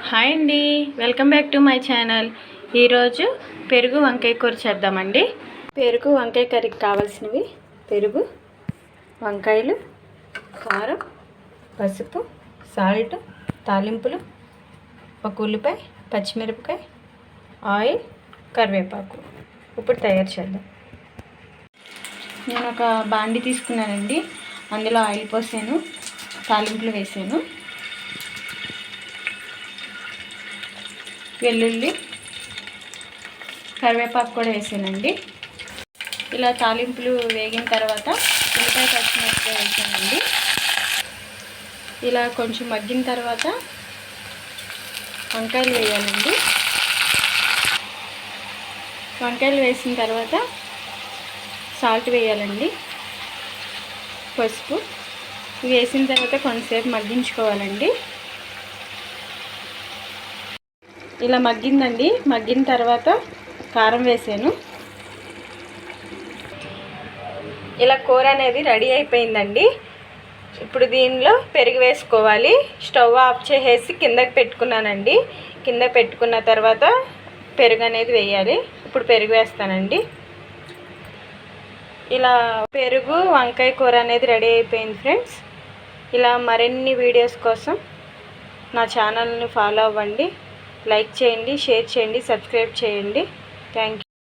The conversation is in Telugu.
హాయ్ అండి, welcome back to my channel. ఈరోజు పెరుగు వంకాయ కూర చేద్దామండి. పెరుగు వంకాయ కర్రీకి కావాల్సినవి పెరుగు, వంకాయలు, కారం, పసుపు, సాల్ట్, తాలింపులు, ఒక ఉల్లిపాయ, పచ్చిమిరపకాయ, ఆయిల్, కరివేపాకు. ఇప్పుడు తయారు చేద్దాం. నేను ఒక బాండి తీసుకున్నానండి. అందులో ఆయిల్ పోసాను, తాలింపులు వేసాను, వెల్లుల్లి, కరివేపాకు కూడా వేసానండి. ఇలా తాలింపులు వేగిన తర్వాత ఉల్లిపాయ పచ్చిమిరపకాయ వేసానండి. ఇలా కొంచెం మగ్గిన తర్వాత వంకాయలు వేయాలండి. వంకాయలు వేసిన తర్వాత సాల్ట్ వేయాలండి, పసుపు వేసిన తర్వాత కొంతసేపు మగ్గించుకోవాలండి. ఇలా మగ్గిందండి. మగ్గిన తర్వాత కారం వేసాను. ఇలా కూర అనేది రెడీ అయిపోయిందండి. ఇప్పుడు దీనిలో పెరుగు వేసుకోవాలి. స్టవ్ ఆఫ్ చేసేసి కిందకి పెట్టుకున్నానండి. కింద పెట్టుకున్న తర్వాత పెరుగు అనేది వేయాలి. ఇప్పుడు పెరుగు వేస్తానండి. ఇలా పెరుగు వంకాయ కూర అనేది రెడీ అయిపోయింది ఫ్రెండ్స్. ఇలా మరిన్ని వీడియోస్ కోసం నా ఛానల్ని ఫాలో అవ్వండి. లైక్ చేయండి, షేర్ చేయండి, సబ్స్క్రైబ్ చేయండి. Thank you.